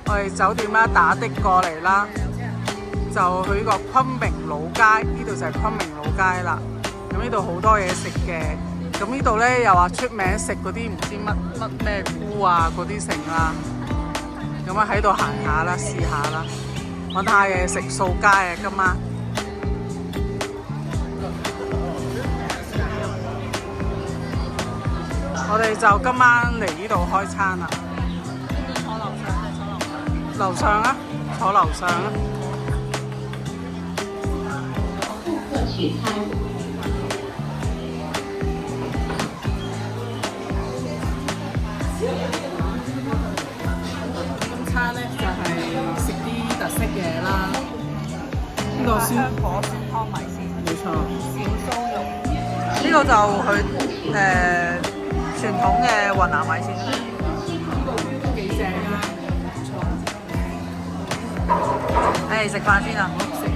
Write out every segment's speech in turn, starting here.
我哋酒店啦，打的過嚟啦，就去呢個昆明老街，呢度就係昆明老街啦。咁呢度好多嘢食嘅，咁呢度咧又話出名食嗰啲唔知乜咩菇啊嗰啲剩啦。咁啊喺度行下啦，試下啦，揾下嘢食掃街啊今晚。我哋就今晚嚟呢度開餐啦。樓上啊，坐樓上啊。今餐咧就係食啲特色嘢啦。呢個鮮火燒湯米線，冇錯。小酥肉。呢個就佢傳統嘅雲南米線，都幾正啊！誒，食飯先啊！食嘢。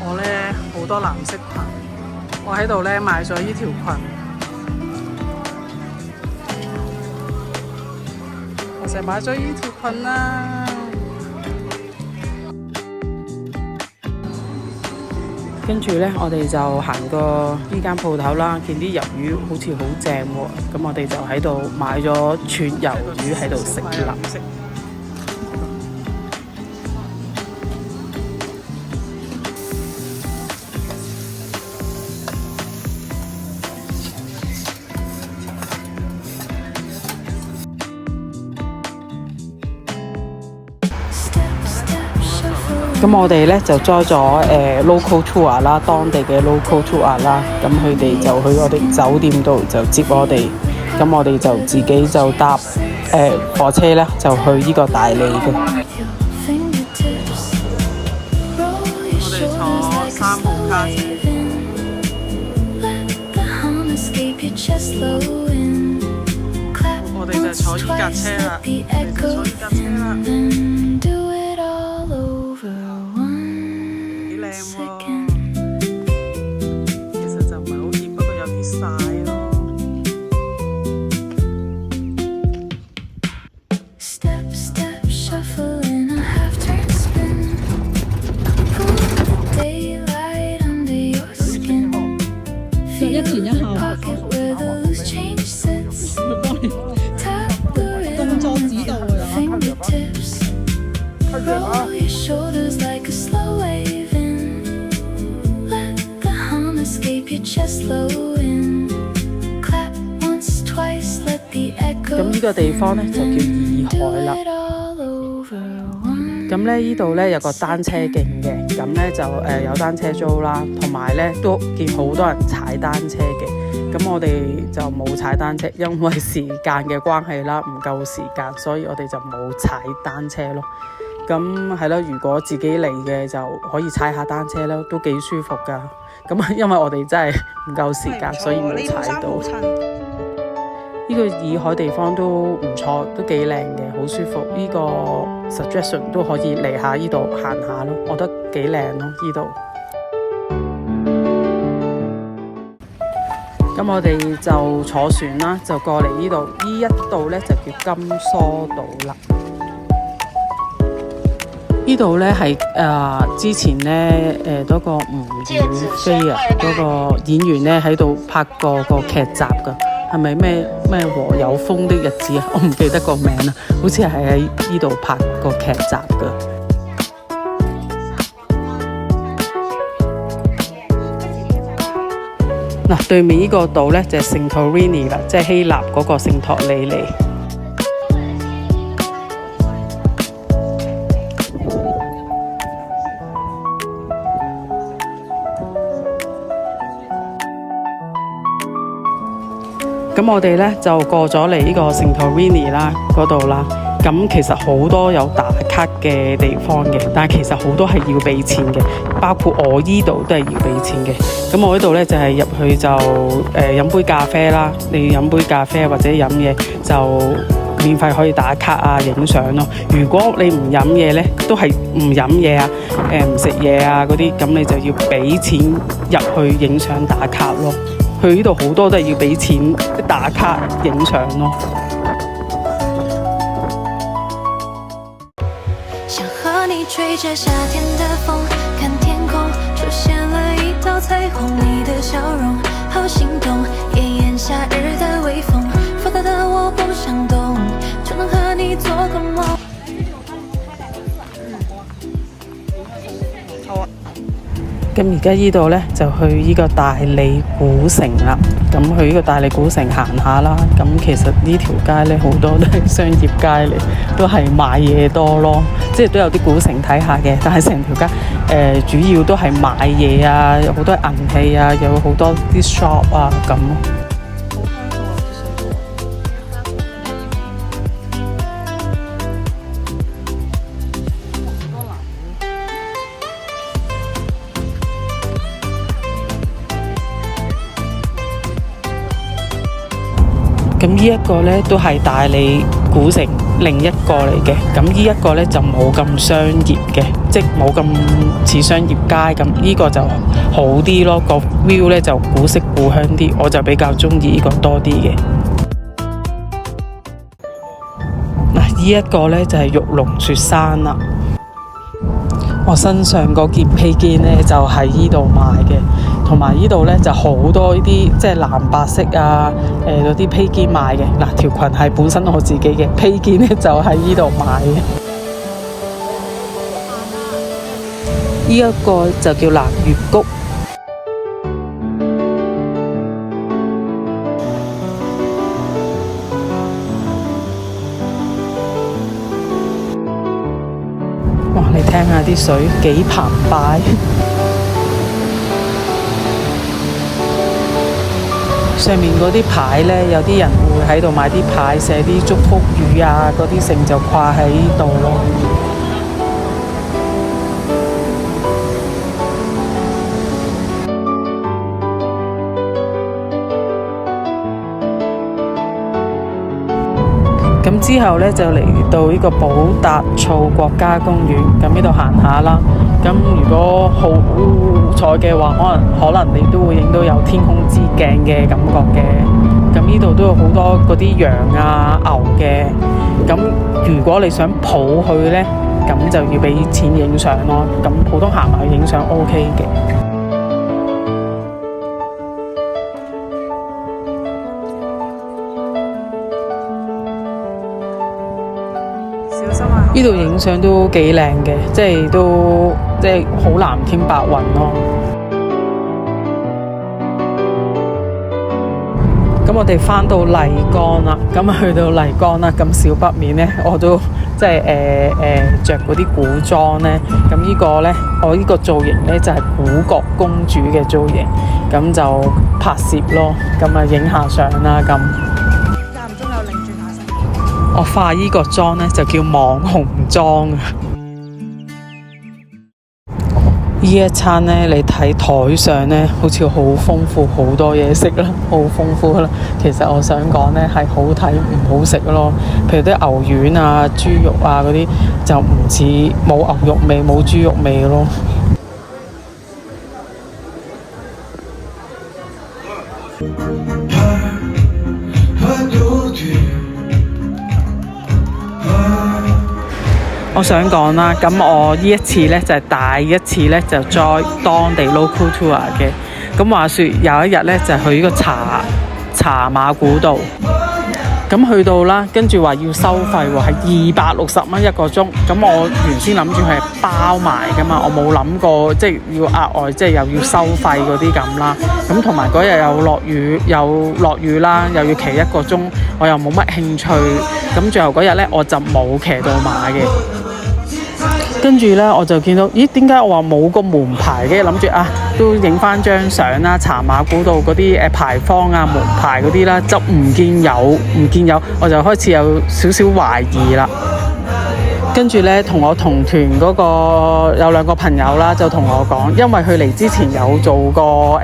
我咧好多藍色裙，我喺度咧買咗呢條裙。我成日買咗呢條裙啦。跟住呢，我哋就行過呢間鋪頭啦，見啲魷魚好似好正喎，咁我哋就喺度買咗串魷魚喺度食啦。咁我哋咧就 join 咗local tour 啦，當地嘅 local tour 啦，咁佢哋就去我哋酒店度就接我哋，咁我哋就自己就搭火車咧就去呢個大理嘅。我哋坐3號卡車。我哋就坐呢架車啦，咁呢個地方呢，就叫洱海啦。咁咧呢度呢，有個單車徑嘅，咁呢就有單車租啦，同埋呢都見好多人踩單車嘅。咁我哋就冇踩單車，因為時間嘅關係啦，唔夠時間，所以我哋就冇踩單車咯。咁係咯，如果自己嚟嘅就可以踩下單車啦，都幾舒服噶。咁因為我哋真係唔夠時間，所以冇踩到。呢個洱海地方都唔錯，都幾靚嘅，好舒服。呢個 suggestion 都可以嚟下呢度行下咯，我覺得幾靚咯呢度。咁我哋就坐船啦，就過嚟呢度。呢一度呢就叫金梭島啦。呢度呢係之前呢嗰個吳雨霏啊，嗰個演員呢喺度拍過個劇集㗎。係咪咩和有風的日子啊？我唔記得個名啦，好似係喺呢度拍個劇集噶。嗱，對面呢個島呢，就係聖托里尼啦，即係希臘嗰個聖托里尼。咁我哋咧就過咗嚟呢個聖托里尼啦嗰度啦。咁其實好多有打卡嘅地方嘅，但係其實好多係要俾錢嘅，包括我依度都係要俾錢嘅。咁我呢度咧就係入去就飲杯咖啡啦，你飲杯咖啡或者飲嘢就免費可以打卡啊、影相咯。如果你唔飲嘢呢，都係唔飲嘢啊、唔食嘢啊嗰啲，咁你就要俾錢入去影相打卡咯。去呢度好多都係要俾錢打卡影相咯。想和你吹着夏天的風，看天空出現了一道彩虹，你的笑容好心動，炎炎夏日的微風，浮躁的我不想動，就能和你做個夢。咁而家呢度呢，就去呢個大理古城啦。咁去呢個大理古城行下啦。咁其實呢條街呢，好多都係商業街嚟，都係買嘢多咯。即係都有啲古城睇下嘅，但係成條街主要都係買嘢啊，有好多銀器啊，有好多啲 shop 啊咁咯。咁呢一個呢，都係大理古城另一個嚟嘅，咁呢一個呢，就冇咁商業嘅，即係冇咁似商業街咁，呢個就好啲咯，個 view 呢就古色古香啲，我就比較中意呢個多啲嘅。嗱，呢一個呢，就係玉龍雪山啦。我身上嗰件披肩呢，就喺呢度買嘅，同埋呢度呢，就好多呢啲即係藍白色啊嗰啲披肩買嘅。嗱，條裙係本身我自己嘅，披肩呢就喺呢度買嘅。呢一個就叫南月谷。哇！你聽下啲水幾澎湃，上面嗰啲牌呢，有啲人會喺度買啲牌，寫啲祝福語啊，嗰啲成就掛喺呢度咯。咁之後呢，就嚟到呢個寶達措國家公園，咁呢度行下啦。咁如果好彩嘅話，可能你都會影到有天空之鏡嘅感覺嘅。咁呢度都有好多嗰啲羊啊、牛嘅。咁如果你想抱去呢，咁就要俾錢影相咯。咁普通行埋去影相 OK 嘅。呢度影相都幾靚嘅，即係好藍天白雲咯。咁我哋返到麗江啦，咁去到麗江啦，咁少不免呢，我都即係着嗰啲古裝呢。咁呢個呢，我呢個造型呢，就係古國公主嘅造型，咁就拍攝咯，咁啊影下相啦咁。我化依個妝呢，就叫網紅妝啊！呢一餐呢，你睇台上呢，好似好豐富，好多嘢食啦，好豐富啦。其實我想講呢，係好睇唔好食咯。譬如啲牛丸啊、豬肉啊嗰啲，就唔似冇牛肉味、冇豬肉味咯。我想講啦，咁我呢一次呢，就係第一次呢，就 join 當地 local tour 嘅。咁話說有一日呢，就去呢個茶馬古道，咁去到啦，跟住話要收費喎，係260蚊一個鐘。咁我原先諗住係包埋噶嘛，我冇諗過即係要額外即係又要收費嗰啲咁啦。咁同埋嗰日又落雨啦，又要騎一個鐘，我又冇乜興趣。咁最後嗰日呢，我就冇騎到馬嘅。跟住呢，我就見到，咦？點解我話冇個門牌嘅？諗住啊，都影翻張相啦。茶馬古道嗰啲牌坊啊、門牌嗰啲啦，就唔見有，我就開始有少少懷疑啦。跟住呢，同我同團嗰個有2個朋友啦，就同我講，因為佢嚟之前有做過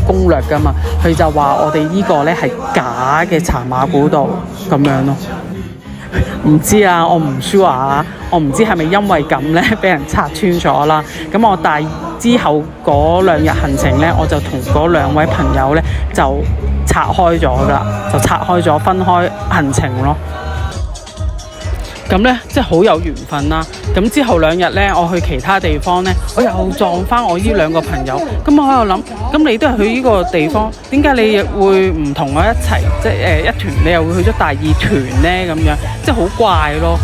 攻略㗎嘛，佢就話我哋呢個呢係假嘅茶馬古道咁樣咯。唔知啊，我唔 sure 啊，我唔知係咪因為咁呢，俾人拆穿咗啦。咁我但係之後嗰2日行程呢，我就同嗰2位朋友呢就拆開咗㗎，就拆開咗分開行程咯。咁呢，即係好有緣分啦。咁之後2日呢，我去其他地方呢，我又撞翻我呢2個朋友。咁我喺度諗，咁你都係去呢個地方，點解你會唔同我一齊？即係一團，你又會去咗第2團呢？咁樣即係好怪咯。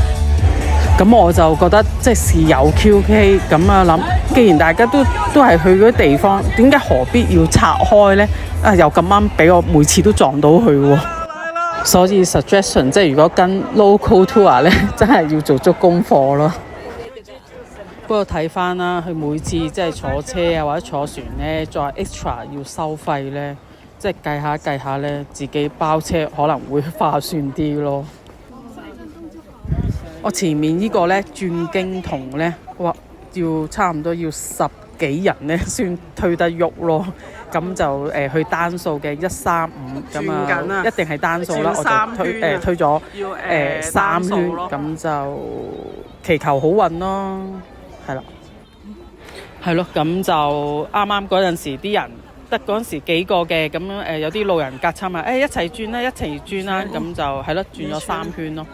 咁我就覺得即係事有蹊蹺。咁啊諗，既然大家都係去嗰啲地方，點解何必要拆開呢？啊，又咁啱俾我每次都撞到佢喎。所以 suggestion 即係如果跟 local tour 咧，真係要做足功課咯。不過睇翻啦，佢每次即係坐車啊或者坐船咧，再 extra 要收費咧，即係計下咧，自己包車可能會划算啲咯。我前面呢個咧轉經筒咧，哇，要差唔多要10幾人咧先推得喐咯。咁就去單數嘅135咁啊，一定係單數啦，我就推咗3圈，咁就祈求好運咯，係啦，係咯，咁就啱啱嗰陣時啲人得嗰陣時幾個嘅，咁有啲路人甲親啊，一齊轉啦，咁就係咯，轉咗3圈咯。